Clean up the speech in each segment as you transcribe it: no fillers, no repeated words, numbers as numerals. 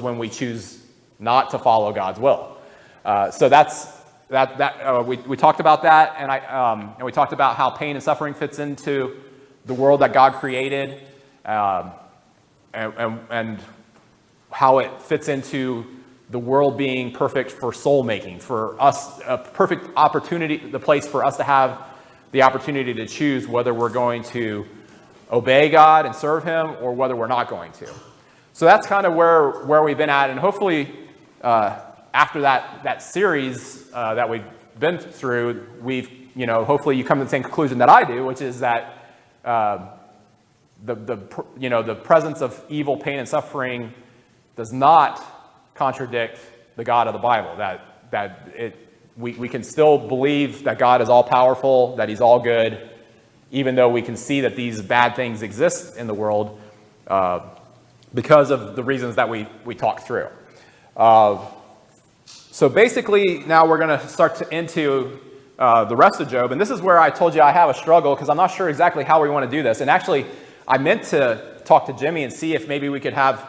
when we choose not to follow God's will. So we talked about that, and we talked about how pain and suffering fits into the world that God created, and how it fits into the world being perfect for soul making, for us, a perfect opportunity, the place for us to have the opportunity to choose whether we're going to obey God and serve him or whether we're not going to. So that's kind of where we've been at, and hopefully after that series that we've been through, hopefully you come to the same conclusion that I do, which is that the presence of evil, pain, and suffering does not contradict the God of the Bible. We can still believe that God is all powerful, that he's all good, even though we can see that these bad things exist in the world because of the reasons that we talked through. So basically, now we're going to start into the rest of Job, and this is where I told you I have a struggle because I'm not sure exactly how we want to do this. And actually, I meant to talk to Jimmy and see if maybe we could have,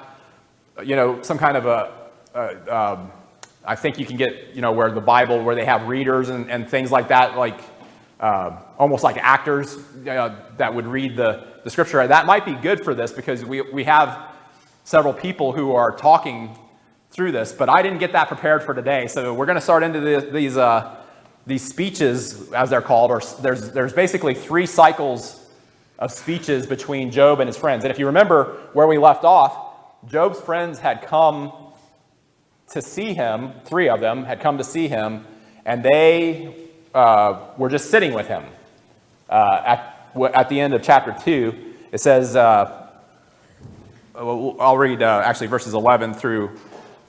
some kind of I think you can get, where the Bible, where they have readers and things like that, like almost like actors that would read the scripture. That might be good for this because we have several people who are talking through this, but I didn't get that prepared for today. So we're going to start into these speeches, as they're called, or there's basically 3 cycles of speeches between Job and his friends. And if you remember where we left off, Job's friends had come to see him. 3 of them had come to see him, and they were just sitting with him. At the end of chapter 2, it says, I'll read actually verses 11 through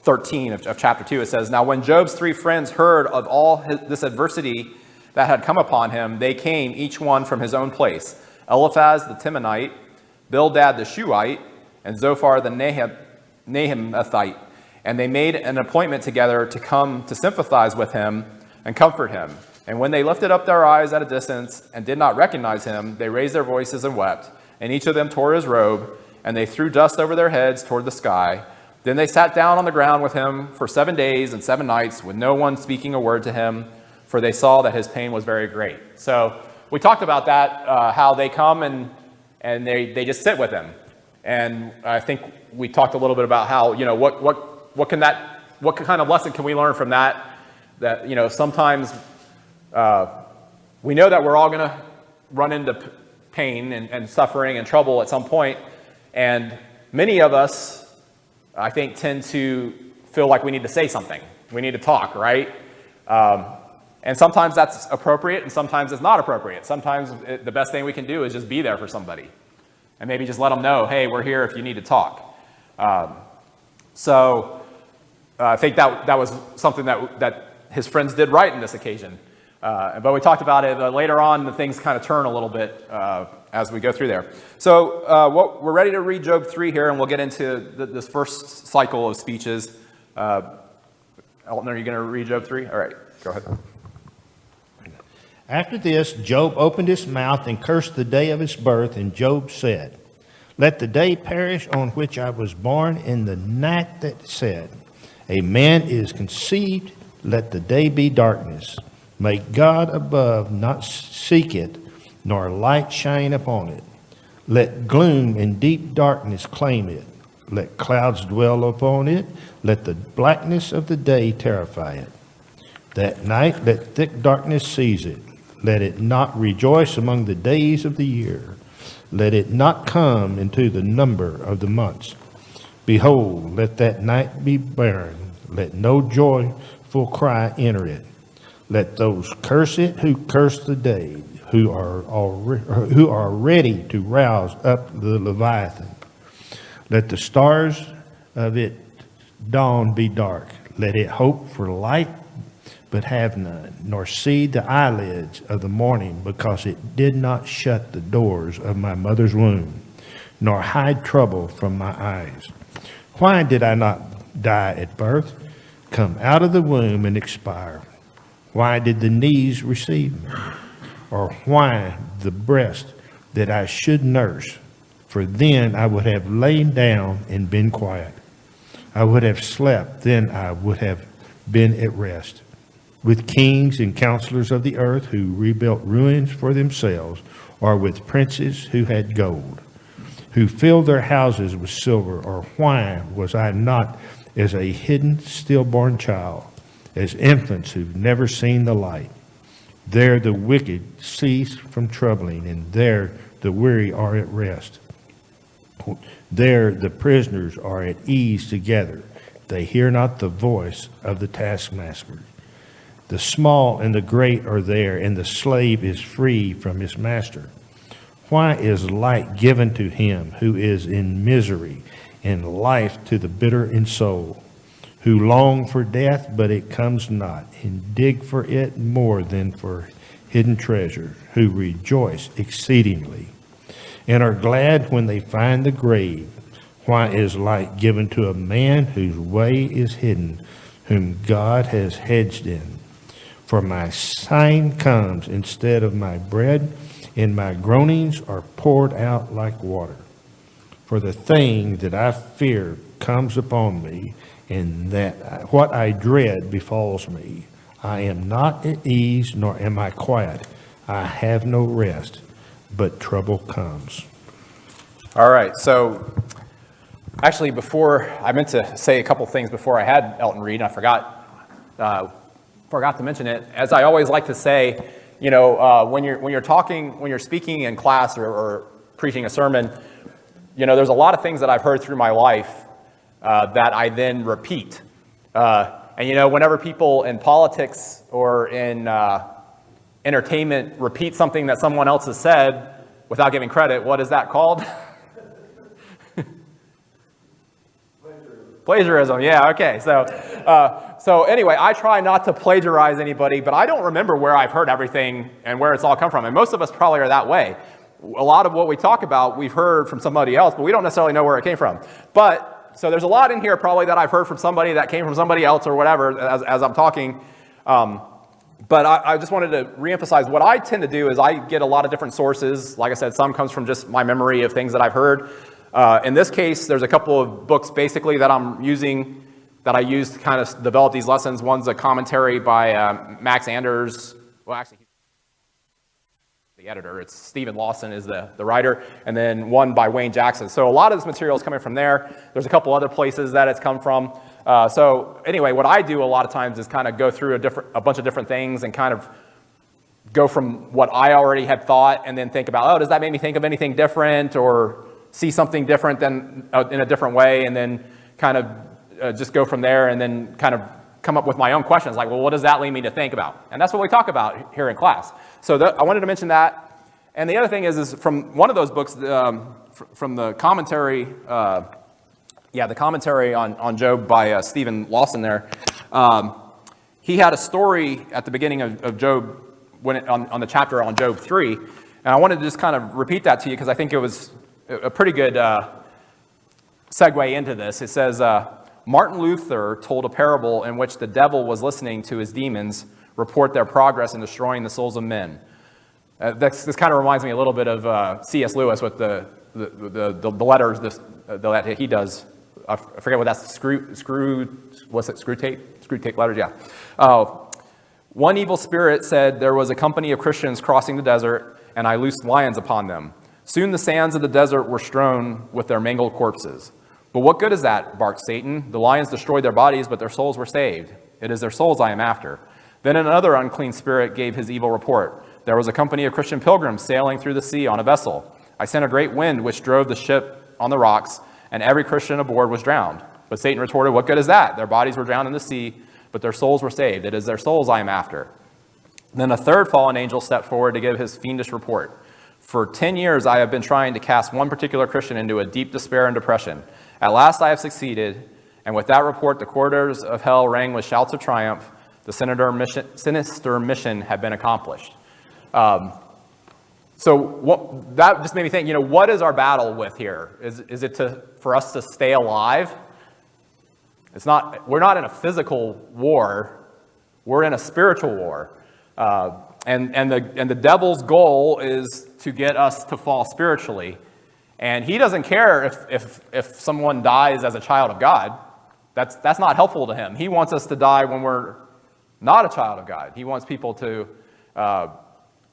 13 of chapter 2. It says, "Now when Job's 3 friends heard of all this adversity that had come upon him, they came, each one from his own place. Eliphaz the Temanite, Bildad the Shuhite, and Zophar the Naamathite. And they made an appointment together to come to sympathize with him and comfort him. And when they lifted up their eyes at a distance and did not recognize him, they raised their voices and wept. And each of them tore his robe, and they threw dust over their heads toward the sky. Then they sat down on the ground with him for 7 days and 7 nights, with no one speaking a word to him, for they saw that his pain was very great." So we talked about that, how they come and they just sit with him. And I think we talked a little bit about how, what kind of lesson can we learn from that? That, sometimes we know that we're all going to run into pain and suffering and trouble at some point. And many of us, I think, tend to feel like we need to say something. We need to talk, right? And sometimes that's appropriate and sometimes it's not appropriate. Sometimes the best thing we can do is just be there for somebody and maybe just let them know, hey, we're here if you need to talk. So I think that was something that his friends did right in this occasion. But we talked about it later on. The things kind of turn a little bit as we go through there. So we're ready to read Job 3 here, and we'll get into this first cycle of speeches. Elton, are you going to read Job 3? All right, go ahead. After this, Job opened his mouth and cursed the day of his birth, and Job said, "Let the day perish on which I was born, and the night that said, a man is conceived, let the day be darkness. Make God above not seek it, nor light shine upon it. Let gloom and deep darkness claim it. Let clouds dwell upon it. Let the blackness of the day terrify it. That night let thick darkness seize it. Let it not rejoice among the days of the year. Let it not come into the number of the months. Behold, let that night be barren. Let no joyful cry enter it. Let those curse it who curse the day, who are ready to rouse up the Leviathan. Let the stars of it dawn be dark. Let it hope for light, but have none, nor see the eyelids of the morning, because it did not shut the doors of my mother's womb, nor hide trouble from my eyes. Why did I not die at birth, come out of the womb and expire? Why did the knees receive me? Or why the breast that I should nurse? For then I would have lain down and been quiet. I would have slept, then I would have been at rest. With kings and counselors of the earth who rebuilt ruins for themselves, or with princes who had gold, who filled their houses with silver, or why was I not as a hidden stillborn child, as infants who've never seen the light? There the wicked cease from troubling, and there the weary are at rest. There the prisoners are at ease together. They hear not the voice of the taskmaster. The small and the great are there, and the slave is free from his master. Why is light given to him who is in misery, and life to the bitter in soul, who long for death, but it comes not, and dig for it more than for hidden treasure, who rejoice exceedingly, and are glad when they find the grave? Why is light given to a man whose way is hidden, whom God has hedged in? For my sign comes instead of my bread, and my groanings are poured out like water. For the thing that I fear comes upon me, and that what I dread befalls me. I am not at ease, nor am I quiet. I have no rest, but trouble comes. All right, so actually I meant to say a couple things before I had Elton read, and I forgot to mention it. As I always like to say, when you're speaking in class or preaching a sermon, there's a lot of things that I've heard through my life that I then repeat. And whenever people in politics or in entertainment repeat something that someone else has said without giving credit, what is that called? Plagiarism, yeah, okay. So anyway, I try not to plagiarize anybody, but I don't remember where I've heard everything and where it's all come from. And most of us probably are that way. A lot of what we talk about, we've heard from somebody else, but we don't necessarily know where it came from. So there's a lot in here probably that I've heard from somebody that came from somebody else or whatever as I'm talking. But I just wanted to reemphasize what I tend to do is I get a lot of different sources. Like I said, some comes from just my memory of things that I've heard. In this case, there's a couple of books basically that I'm using, that I use to kind of develop these lessons. One's a commentary by Max Anders. Well, actually, he's the editor. It's Stephen Lawson is the writer, and then one by Wayne Jackson. So a lot of this material is coming from there. There's a couple other places that it's come from. So anyway, what I do a lot of times is kind of go through a bunch of different things and kind of go from what I already had thought and then think about, does that make me think of anything different or see something different than in a different way, and then kind of just go from there and then kind of come up with my own questions like, well, what does that lead me to think about? And that's what we talk about here in class. So I wanted to mention that. And the other thing is from one of those books, from the commentary, the commentary on Job by Stephen Lawson there, he had a story at the beginning of Job on the chapter on Job 3. And I wanted to just kind of repeat that to you because I think it was a pretty good segue into this. It says, Martin Luther told a parable in which the devil was listening to his demons report their progress in destroying the souls of men. This kind of reminds me a little bit of C.S. Lewis with the letters that he does. I forget what that's, screw tape letters, yeah. One evil spirit said there was a company of Christians crossing the desert, and I loosed lions upon them. Soon the sands of the desert were strewn with their mangled corpses. But what good is that, barked Satan? The lions destroyed their bodies, but their souls were saved. It is their souls I am after. Then another unclean spirit gave his evil report. There was a company of Christian pilgrims sailing through the sea on a vessel. I sent a great wind which drove the ship on the rocks, and every Christian aboard was drowned. But Satan retorted, what good is that? Their bodies were drowned in the sea, but their souls were saved. It is their souls I am after. Then a third fallen angel stepped forward to give his fiendish report. For 10 years I have been trying to cast one particular Christian into a deep despair and depression. At last I have succeeded, and with that report the corridors of hell rang with shouts of triumph. The sinister mission had been accomplished. So that just made me think, what is our battle with here? Is it for us to stay alive? We're not in a physical war. We're in a spiritual war. And the devil's goal is to get us to fall spiritually. And he doesn't care if someone dies as a child of God. That's not helpful to him. He wants us to die when we're not a child of God. He wants people to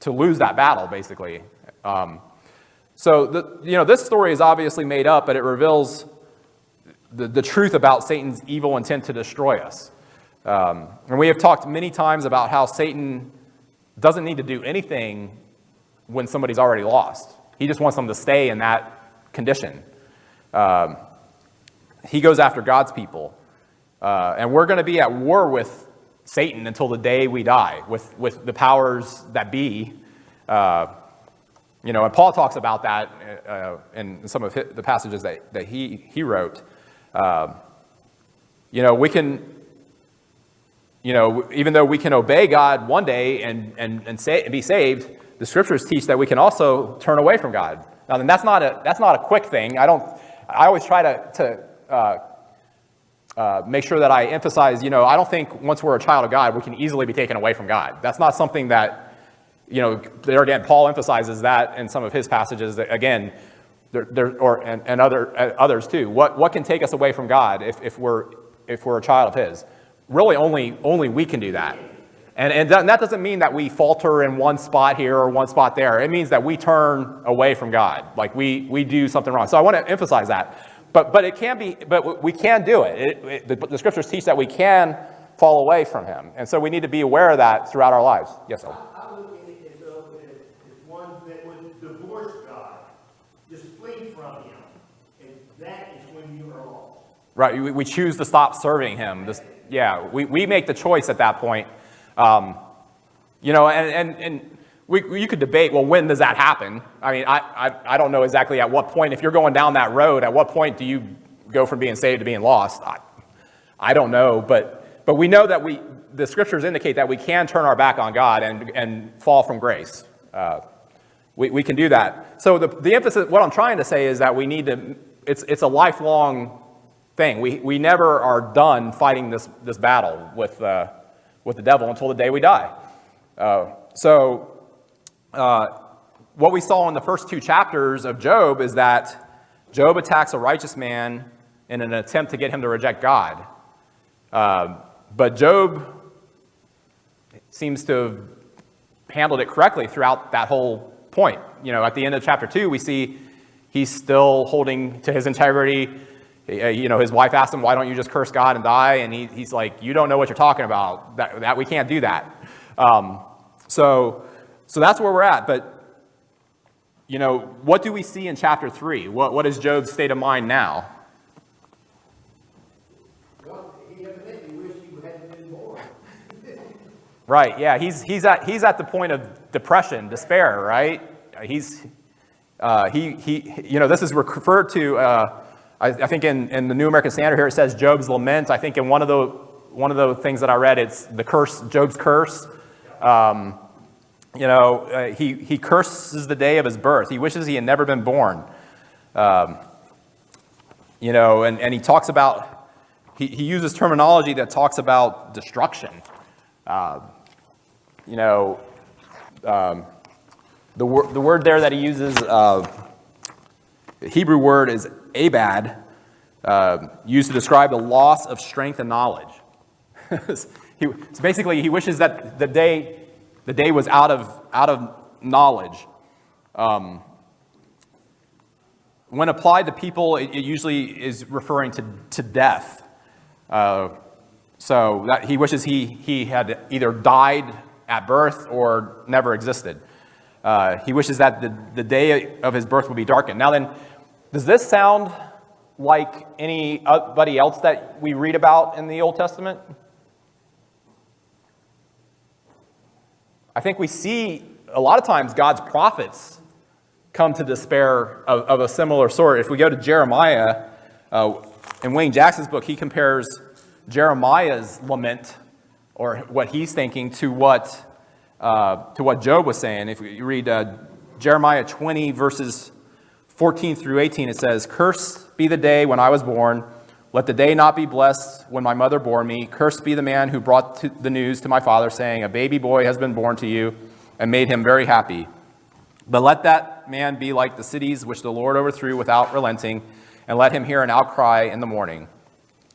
lose that battle, basically. So this story is obviously made up, but it reveals the truth about Satan's evil intent to destroy us. And we have talked many times about how Satan doesn't need to do anything when somebody's already lost. He just wants them to stay in that condition. He goes after God's people. And we're going to be at war with Satan until the day we die, with the powers that be. And Paul talks about that in some of the passages that he wrote. We can, even though we can obey God one day and be saved, the scriptures teach that we can also turn away from God. Now, then that's not a quick thing. I always try to make sure that I emphasize, I don't think once we're a child of God, we can easily be taken away from God. That's not something that, there again, Paul emphasizes that in some of his passages. That, again, and others too. What can take us away from God if we're a child of His? Really, only we can do that. And that doesn't mean that we falter in one spot here or one spot there. It means that we turn away from God, like we do something wrong. So I want to emphasize that. But it can be. But we can do it. The scriptures teach that we can fall away from Him, and so we need to be aware of that throughout our lives. Yes, sir. I look at it as though it's one that would divorce God, just flee from Him, and that is when you are lost. Right. We choose to stop serving Him. We make the choice at that point. And you could debate, well, when does that happen? I mean, I don't know exactly at what point. If you're going down that road, at what point do you go from being saved to being lost? I don't know, but we know that the scriptures indicate that we can turn our back on God and fall from grace. We can do that. So the emphasis, what I'm trying to say is that we need to. It's a lifelong thing. We never are done fighting this battle with the devil until the day we die. What we saw in the first two chapters of Job is that Job attacks a righteous man in an attempt to get him to reject God. But Job seems to have handled it correctly throughout that whole point. At the end of chapter 2, we see he's still holding to his integrity. His wife asked him, why don't you just curse God and die? And he's like, you don't know what you're talking about. That we can't do that. So that's where we're at. But, what do we see in chapter 3? What is Job's state of mind now? Well, he evidently wished he hadn't been born. Right, yeah, he's at the point of depression, despair, right? This is referred to, I think in the New American Standard here, it says Job's lament. I think in one of the things that I read, it's the curse, Job's curse. He curses the day of his birth. He wishes he had never been born. And he talks about, he uses terminology that talks about destruction. The word there that he uses, the Hebrew word is abad, used to describe the loss of strength and knowledge. So basically, he wishes that the day was out of knowledge. When applied to people, it usually is referring to death. So that he wishes he had either died at birth or never existed. He wishes that the day of his birth would be darkened. Now then, does this sound like anybody else that we read about in the Old Testament? I think we see a lot of times God's prophets come to despair of a similar sort. If we go to Jeremiah, in Wayne Jackson's book, he compares Jeremiah's lament, or what he's thinking, to what Job was saying. If you read Jeremiah 20, verses 14 through 18, it says, "Cursed be the day when I was born. Let the day not be blessed when my mother bore me. Cursed be the man who brought the news to my father, saying, a baby boy has been born to you, and made him very happy. But let that man be like the cities which the Lord overthrew without relenting, and let him hear an outcry in the morning.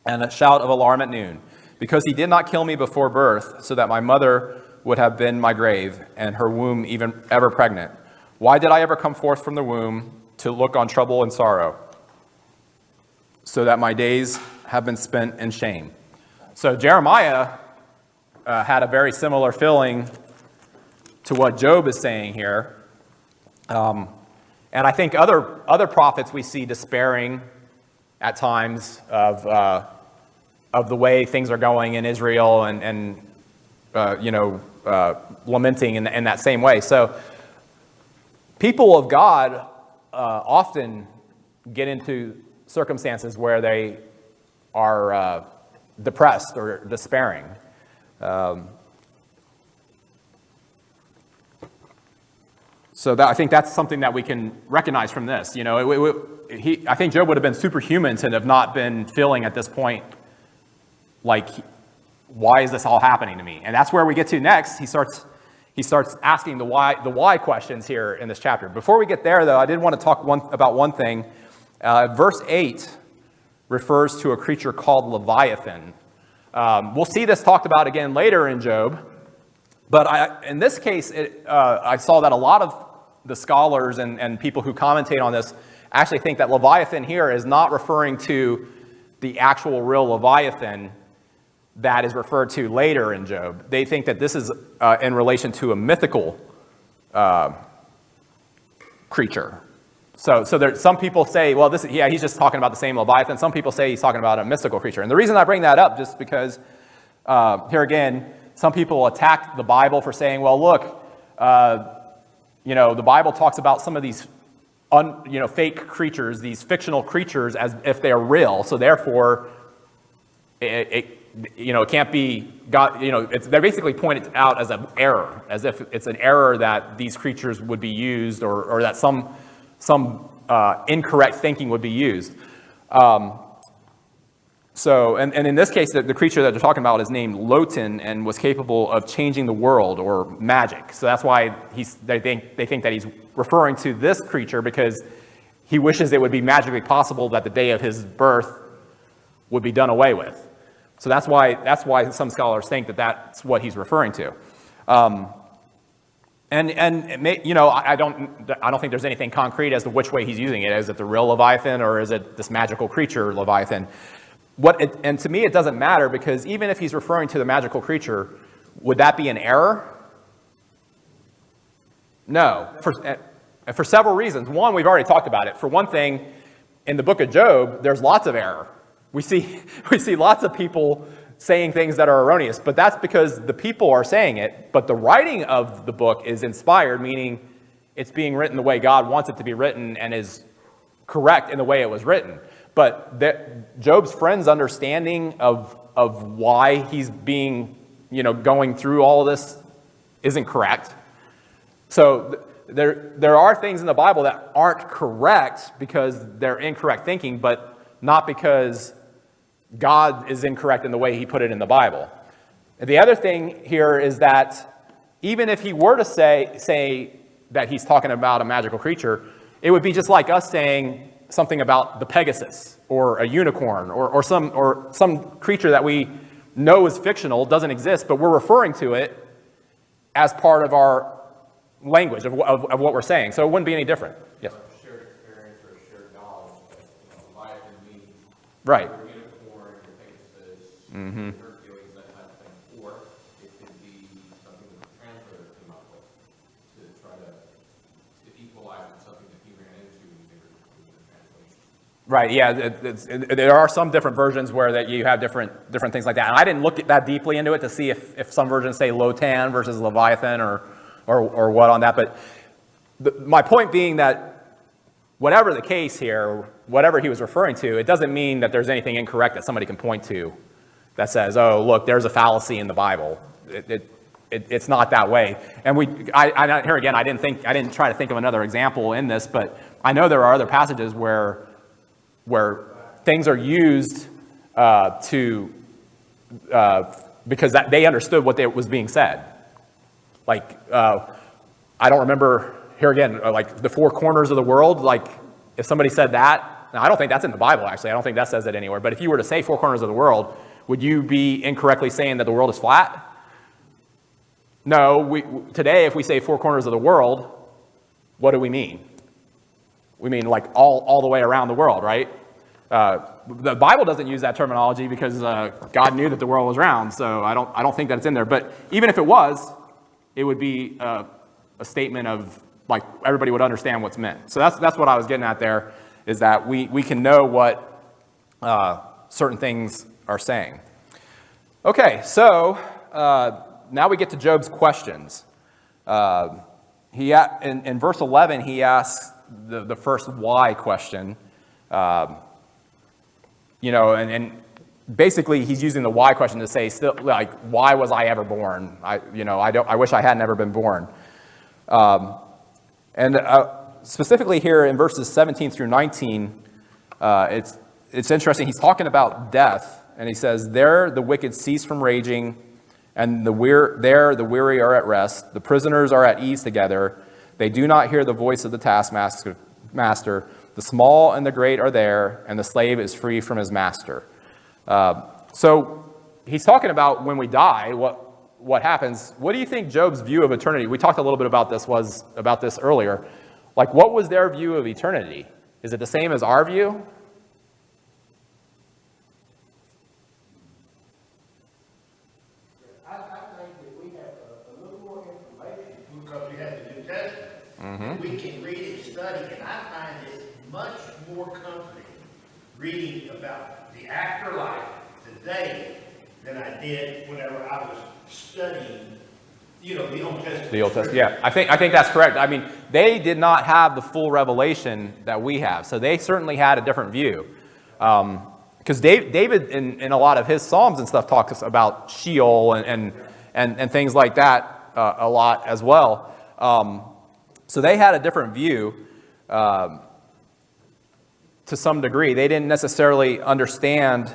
and a shout of alarm at noon, because he did not kill me before birth, so that my mother would have been my grave, and her womb even ever pregnant. Why did I ever come forth from the womb to look on trouble and sorrow, so that my days have been spent in shame? So Jeremiah had a very similar feeling to what Job is saying here. And I think other prophets we see despairing at times of the way things are going in Israel and lamenting in that same way. So people of God often get into circumstances where they are depressed or despairing. I think that's something that we can recognize from this. I think Job would have been superhuman to have not been feeling at this point like, why is this all happening to me? And that's where we get to next. He starts asking the why questions here in this chapter. Before we get there, though, I did want to talk about one thing. Verse 8 refers to a creature called Leviathan. We'll see this talked about again later in Job. But in this case, I saw that a lot of the scholars and people who commentate on this actually think that Leviathan here is not referring to the actual real Leviathan that is referred to later in Job. They think that this is in relation to a mythical creature. So there, some people say, well, he's just talking about the same Leviathan. Some people say he's talking about a mystical creature. And the reason I bring that up just because here again, some people attack the Bible for saying, well, look, the Bible talks about some of these fake creatures, these fictional creatures, as if they are real. So therefore, it can't be God. They basically point it out as an error, as if it's an error that these creatures would be used, or that some incorrect thinking would be used. And in this case, the creature that they're talking about is named Lotan and was capable of changing the world, or magic. So that's why they think that he's referring to this creature because he wishes it would be magically possible that the day of his birth would be done away with. So that's why some scholars think that that's what he's referring to. I don't think there's anything concrete as to which way he's using it. Is it the real Leviathan, or is it this magical creature Leviathan? And to me, it doesn't matter, because even if he's referring to the magical creature, would that be an error? No, for several reasons. One, we've already talked about it. For one thing, in the book of Job, there's lots of error. We see lots of people saying things that are erroneous, but that's because the people are saying it. But the writing of the book is inspired, meaning it's being written the way God wants it to be written and is correct in the way it was written. But Job's friend's understanding of why he's being, going through all of this isn't correct. So there are things in the Bible that aren't correct because they're incorrect thinking, but not because God is incorrect in the way he put it in the Bible. And the other thing here is that even if he were to say that he's talking about a magical creature, it would be just like us saying something about the Pegasus or a unicorn or some creature that we know is fictional, doesn't exist, but we're referring to it as part of our language of what we're saying. So it wouldn't be any different. Yes. Shared experience or shared knowledge that Leviathan means. Right. Or unicorn or Pegasus, Hercules, that type of thing. Or it could be something that the translators came up with to try to equalize with something that he ran into in the translation. Right. Yeah. There are some different versions where that you have different things like that. And I didn't look that deeply into it to see if some versions say Lotan versus Leviathan or what on that. But my point being that whatever the case here, whatever he was referring to, it doesn't mean that there's anything incorrect that somebody can point to that says, oh, look, there's a fallacy in the Bible. It's not that way. And here again, I didn't try to think of another example in this, but I know there are other passages where things are used because they understood what was being said. Like, I don't remember, here again, like the four corners of the world, like if somebody said that, Now, I don't think that's in the Bible, actually. I don't think that says it anywhere. But if you were to say four corners of the world, would you be incorrectly saying that the world is flat? No. Today, if we say four corners of the world, what do we mean? We mean like all the way around the world, right? The Bible doesn't use that terminology because God knew that the world was round, so I don't think that it's in there. But even if it was, it would be a statement of like everybody would understand what's meant. So that's what I was getting at there, is that we can know what certain things are saying. Okay, so now we get to Job's questions. In verse 11, he asks the first why question. And basically he's using the why question to say, still, like, why was I ever born? I wish I had never been born. Specifically here in verses 17 through 19, it's interesting. He's talking about death, and he says, "There the wicked cease from raging, and the weary are at rest. The prisoners are at ease together. They do not hear the voice of the taskmaster. The small and the great are there, and the slave is free from his master." So he's talking about when we die, what happens. What do you think Job's view of eternity? We talked a little bit about this earlier. Like, what was their view of eternity? Is it the same as our view? I think that we have a little more information because we have the New Testament. We can read and study, and I find it much more comforting reading about the afterlife today than I did whenever I was studying, the Old Testament. The Old Testament, yeah. I think that's correct. I mean, they did not have the full revelation that we have, so they certainly had a different view. Because David, in a lot of his Psalms and stuff, talks about Sheol and things like that a lot as well. So they had a different view to some degree. They didn't necessarily understand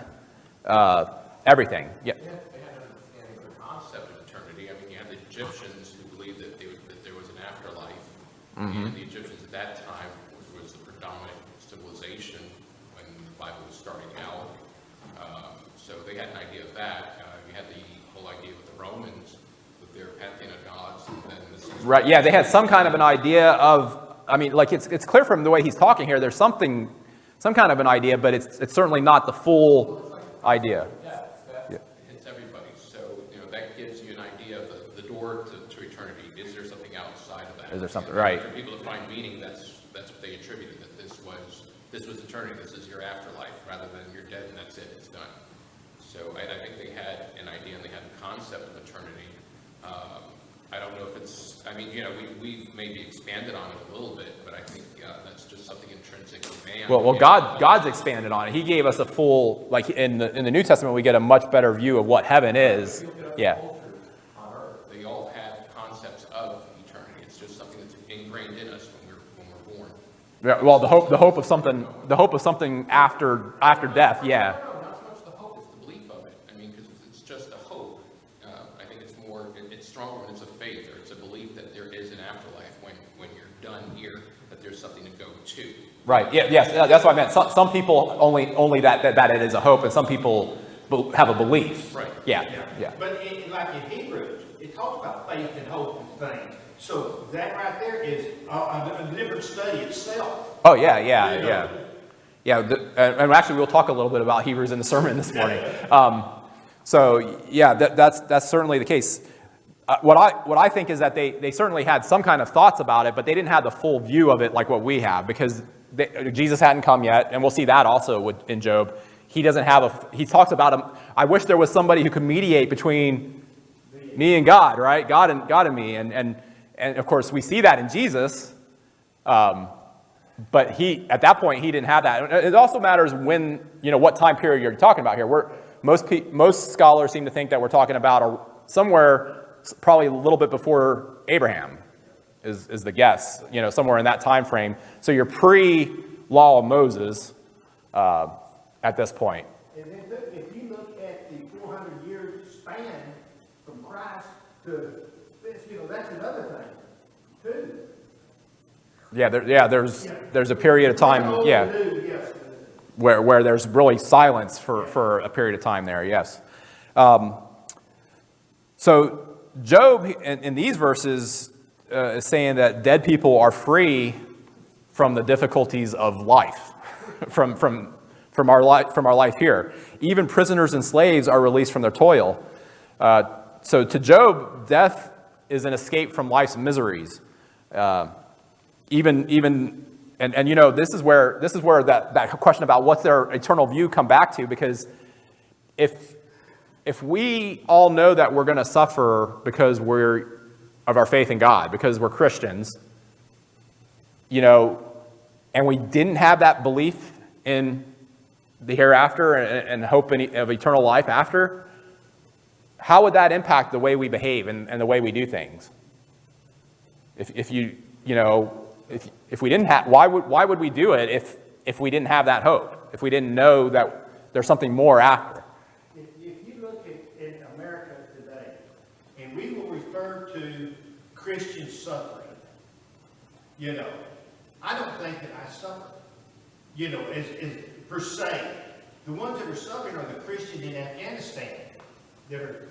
everything. Yeah. They had an understanding of the concept of eternity. I mean, you had the Egyptians who believed that there was an afterlife. And the Egyptians at that time, which was the predominant civilization when the Bible was starting out. So they had an idea of that. You had the whole idea with the Romans, with their pantheon of gods. And then right, yeah, they had some kind of an idea of, I mean, like it's clear from the way he's talking here, there's some kind of an idea, but it's certainly not the full idea. It's everybody. So, that gives you an idea of the door to eternity. Is there something outside of that? Is there something, right? For people to find meaning, that's what they attributed, that this was eternity, this is your afterlife, rather than you're dead and that's it, it's done. So I think they had an idea and they had the concept of eternity. I don't know if it's, we've maybe expanded on it a little bit, but I think that's just something intrinsic to man. Well, God's expanded on it. He gave us a full, like in the New Testament, we get a much better view of what heaven is. Yeah. On earth, they all had concepts of eternity. It's just something that's ingrained in us when we're born. Yeah, well, the hope of something after death. Yeah. No, not so much the hope, it's the belief of it. I mean, because it's just a hope. I think it's more, it's stronger when it's a faith, or it's a belief that there is an afterlife when you're done here, that there's something to go to. Right. Yeah. Yes. That's what I meant. Some people only that it is a hope, and some people have a belief. Right. Yeah. Yeah. But like in Hebrews, it talks about faith and hope and things. So that right there is a different study itself. Oh yeah. And actually, we'll talk a little bit about Hebrews in the sermon this morning. So yeah, that's certainly the case. What I think is that they certainly had some kind of thoughts about it, but they didn't have the full view of it like what we have, because Jesus hadn't come yet, and we'll see that also in Job. He doesn't have he talks about him. I wish there was somebody who could mediate between me and God, right? God and me, and of course we see that in Jesus. But at that point he didn't have that. It also matters when, what time period you're talking about here. Most scholars seem to think that we're talking about somewhere probably a little bit before Abraham is the guess, somewhere in that time frame. So you're pre-law of Moses at this point. And then if you look at the 400-year span from Christ to this, that's another thing too. Yeah, there's a period of time. Yeah. Yes, where there's really silence for a period of time there, yes. So Job, in these verses, is saying that dead people are free from the difficulties of life, from our life here. Even prisoners and slaves are released from their toil. So to Job, death is an escape from life's miseries. Even you know, this is where that question about what's their eternal view come back to, because if we all know that we're going to suffer because we're of our faith in God, because we're Christians, you know, and we didn't have that belief in the hereafter and hope of eternal life after, how would that impact the way we behave and the way we do things? If we didn't have, why would we do it if we didn't have that hope? If we didn't know that there's something more after? If you look at America today, and we will refer to Christian suffering, you know, I don't think that I suffer, you know, as per se. The ones that are suffering are the Christians in Afghanistan that are.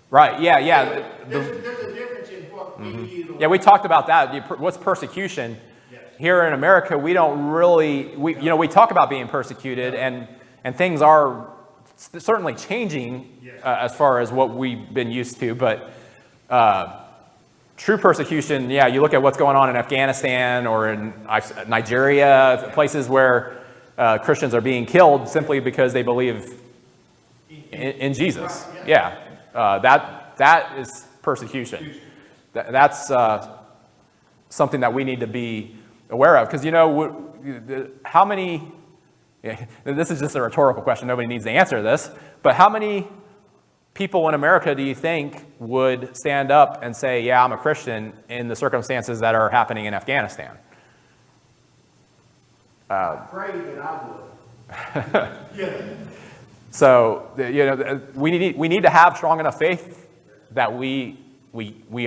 Right, yeah. There's a difference in what we view. Yeah, we talked about that. What's persecution? Yes. Here in America, we don't really, we talk about being persecuted, and things are certainly changing as far as what we've been used to, but true persecution, yeah, you look at what's going on in Afghanistan or in Nigeria, places where Christians are being killed simply because they believe in Jesus. Yeah, that is persecution. That's something that we need to be aware of, because you know how many. This is just a rhetorical question. Nobody needs to answer this, but how many people in America do you think would stand up and say, "Yeah, I'm a Christian," in the circumstances that are happening in Afghanistan? I pray that I would. Yeah. So we need to have strong enough faith that we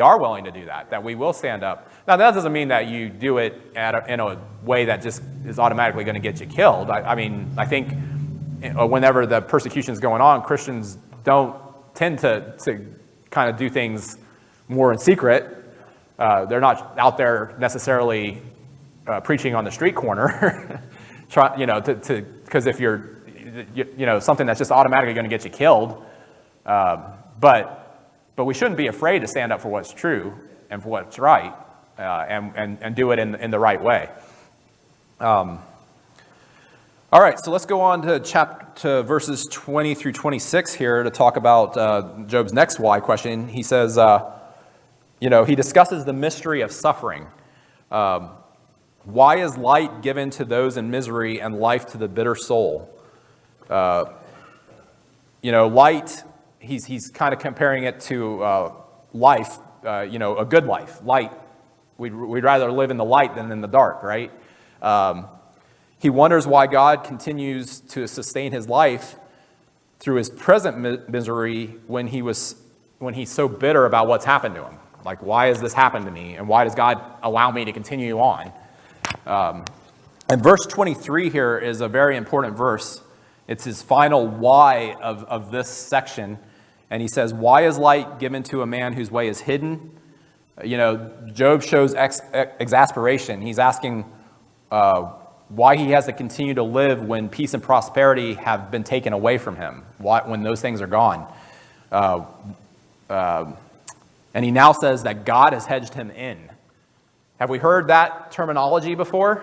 are willing to do that. That we will stand up. Now that doesn't mean that you do it in a way that just is automatically going to get you killed. I mean, I think whenever the persecution is going on, Christians don't tend to kind of do things more in secret. They're not out there necessarily preaching on the street corner, because if you're, something that's just automatically going to get you killed. But we shouldn't be afraid to stand up for what's true and for what's right, and do it in the right way. All right, so let's go on to verses 20 through 26 here to talk about Job's next why question. He says, he discusses the mystery of suffering. Why is light given to those in misery and life to the bitter soul? Light, he's kind of comparing it to life, a good life. Light, we'd rather live in the light than in the dark, right? He wonders why God continues to sustain his life through his present misery when he's so bitter about what's happened to him. Like, why has this happened to me? And why does God allow me to continue on? And verse 23 here is a very important verse. It's his final why of this section. And he says, why is light given to a man whose way is hidden? Job shows exasperation. He's asking why he has to continue to live when peace and prosperity have been taken away from him, when those things are gone. And he now says that God has hedged him in. Have we heard that terminology before?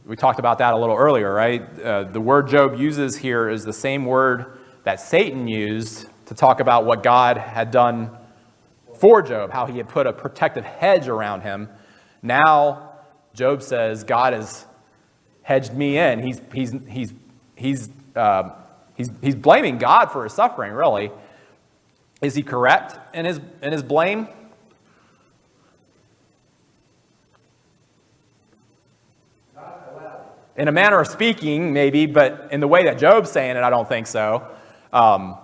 We talked about that a little earlier, right? The word Job uses here is the same word that Satan used to talk about what God had done for Job, how he had put a protective hedge around him. Now, Job says, God has hedged me in. He's blaming God for his suffering, really. Is he correct in his blame? In a manner of speaking, maybe, but in the way that Job's saying it, I don't think so. And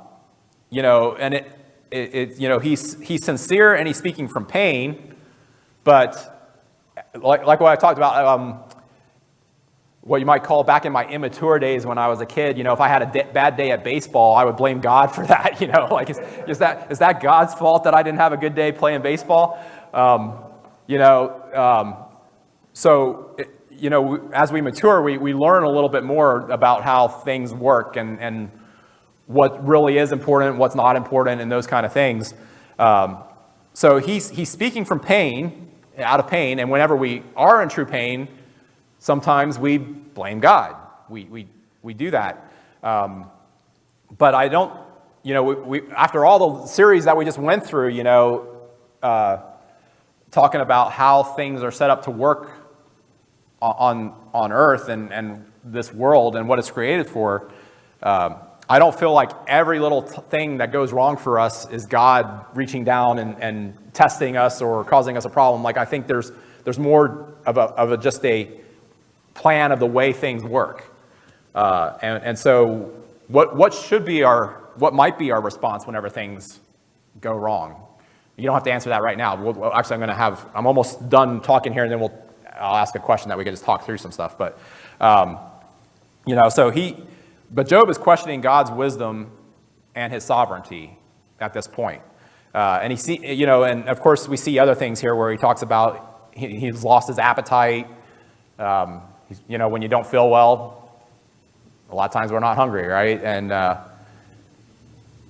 he's sincere and he's speaking from pain, but like what I talked about, what you might call back in my immature days when I was a kid, if I had a bad day at baseball, I would blame God for that. Like, is that God's fault that I didn't have a good day playing baseball? So, as we mature, we learn a little bit more about how things work and what really is important, what's not important, and those kind of things. So he's speaking from pain, out of pain, and whenever we are in true pain, sometimes we blame God. We do that. But I don't, after all the series that we just went through, talking about how things are set up to work on earth and this world and what it's created for, I don't feel like every little thing that goes wrong for us is God reaching down and testing us or causing us a problem. Like, I think there's more of just a plan of the way things work. And so what might be our response whenever things go wrong? You don't have to answer that right now. Actually, I'm almost done talking here, and then I'll ask a question that we can just talk through some stuff. But, but Job is questioning God's wisdom and his sovereignty at this point. And and of course we see other things here where he talks about he's lost his appetite. When you don't feel well, a lot of times we're not hungry, right? And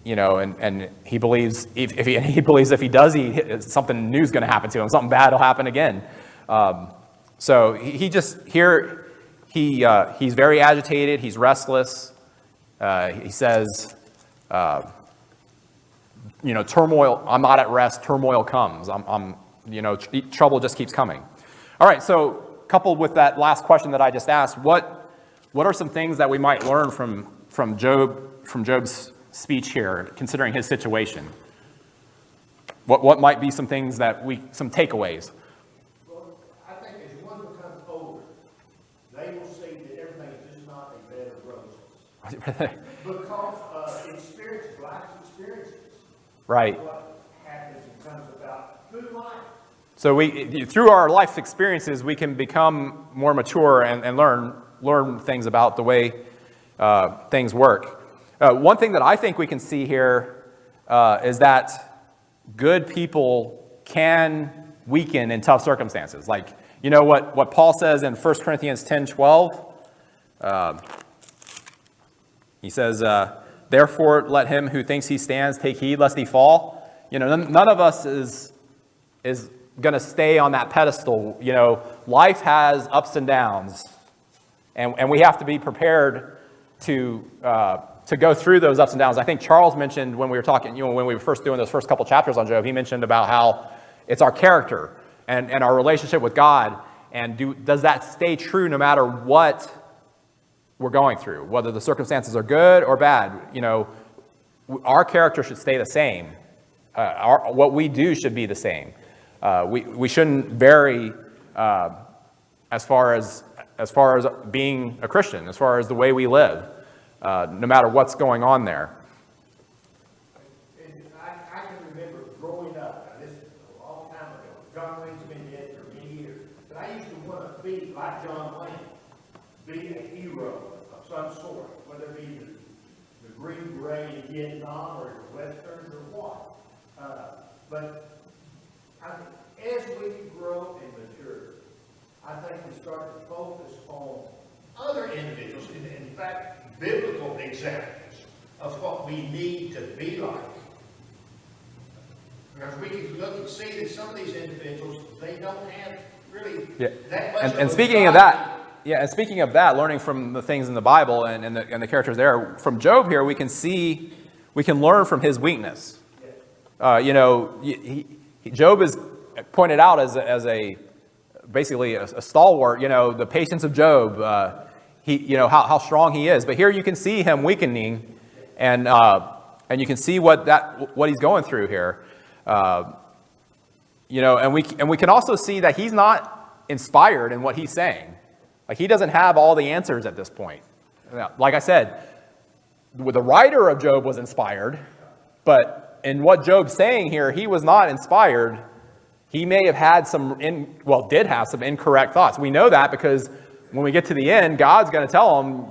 and he believes if he does eat, something new is going to happen to him. Something bad will happen again. So he's very agitated. He's restless. He says, turmoil. I'm not at rest. Turmoil comes. Trouble just keeps coming. All right. So coupled with that last question that I just asked, what are some things that we might learn from Job's speech here, considering his situation? What might be some things some takeaways? Well, I think as one becomes older, they will see that everything is just not a bed of roses. Because life's experiences. Right. What happens and comes about through life. So through our life experiences, we can become more mature and learn things about the way things work. One thing that I think we can see here is that good people can weaken in tough circumstances. Like, what Paul says in 1 Corinthians 10:12? He says, therefore, let him who thinks he stands take heed lest he fall. None of us is going to stay on that pedestal. Life has ups and downs, and we have to be prepared to go through those ups and downs. I think Charles mentioned when we were talking, when we were first doing those first couple chapters on Job, he mentioned about how it's our character and our relationship with God, and does that stay true no matter what we're going through, whether the circumstances are good or bad. Our character should stay the same. What we do should be the same. We shouldn't vary as far as being a Christian, as far as the way we live, no matter what's going on there. And I can remember growing up, this is a long time ago. John Wayne's been dead for many years, but I used to want to be like John Wayne, be a hero of some sort, whether it be the Green Beret in Vietnam or the Westerns or what. But as we grow and mature, I think we start to focus on other individuals, in fact, biblical examples of what we need to be like. Because we can look and see that some of these individuals, they don't have really that much and speaking of that, and speaking of that, learning from the things in the Bible and the characters there, from Job here, we can learn from his weakness. Job is pointed out as basically a stalwart. The patience of Job. How strong he is. But here you can see him weakening, and you can see what he's going through here. And we can also see that he's not inspired in what he's saying. Like, he doesn't have all the answers at this point. Like I said, the writer of Job was inspired, but in what Job's saying here, he was not inspired. He may have had did have some incorrect thoughts. We know that because when we get to the end, God's going to tell him,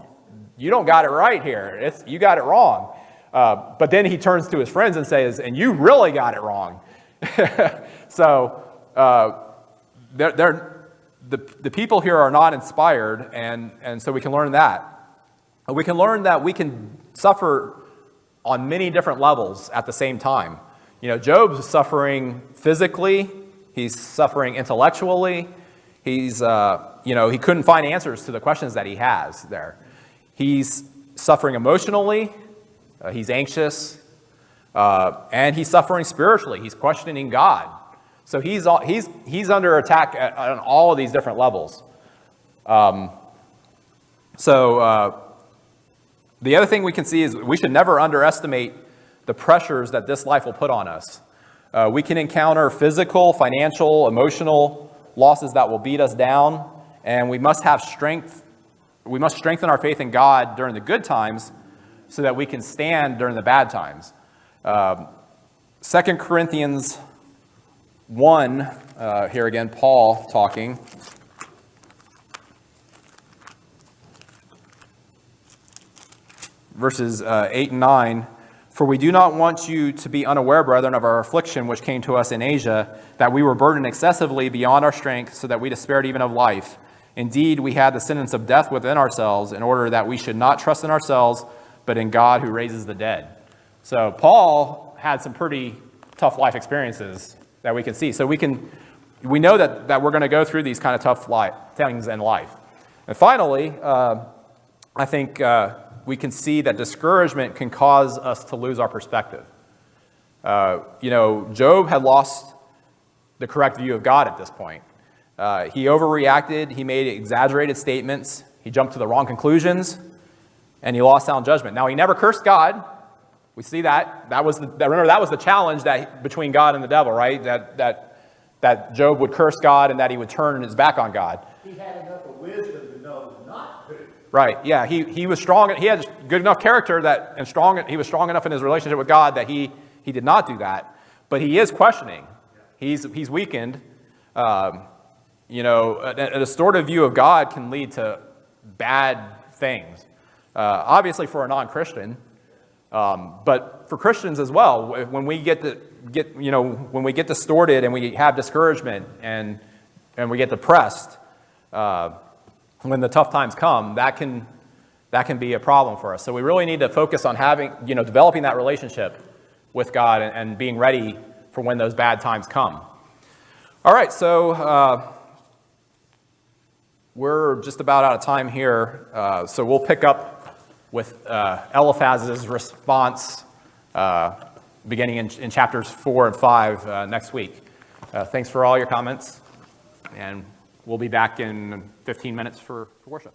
you don't got it right here. You got it wrong. But then he turns to his friends and says, and you really got it wrong. So the people here are not inspired, and so we can learn that. We can learn that we can suffer on many different levels at the same time. Job's suffering physically. He's suffering intellectually. He's, he couldn't find answers to the questions that he has there. He's suffering emotionally. He's anxious. And he's suffering spiritually. He's questioning God. So he's under attack on all of these different levels. The other thing we can see is we should never underestimate the pressures that this life will put on us. We can encounter physical, financial, emotional losses that will beat us down, and we must have strength. We must strengthen our faith in God during the good times so that we can stand during the bad times. 2 Corinthians 1, here again, Paul talking. Verses 8 and 9. For we do not want you to be unaware, brethren, of our affliction which came to us in Asia, that we were burdened excessively beyond our strength, so that we despaired even of life. Indeed, we had the sentence of death within ourselves, in order that we should not trust in ourselves, but in God who raises the dead. So Paul had some pretty tough life experiences that we can see. So we know that we're going to go through these kind of tough things in life. And finally, I think we can see that discouragement can cause us to lose our perspective. Job had lost the correct view of God at this point. He overreacted. He made exaggerated statements. He jumped to the wrong conclusions, and he lost sound judgment. Now, he never cursed God. We see that. Remember, that was the challenge between God and the devil, right? That Job would curse God and that he would turn his back on God. He had enough of wisdom to know not to. Right, yeah, he was strong. He had good enough character he was strong enough in his relationship with God that he did not do that. But he is questioning. He's weakened. A distorted view of God can lead to bad things. Obviously for a non-Christian, but for Christians as well. When we when we get distorted and we have discouragement and we get depressed, when the tough times come, that can be a problem for us. So we really need to focus on developing that relationship with God and being ready for when those bad times come. All right, so we're just about out of time here. So we'll pick up with Eliphaz's response beginning in chapters 4 and 5 next week. Thanks for all your comments, and we'll be back in 15 minutes for worship.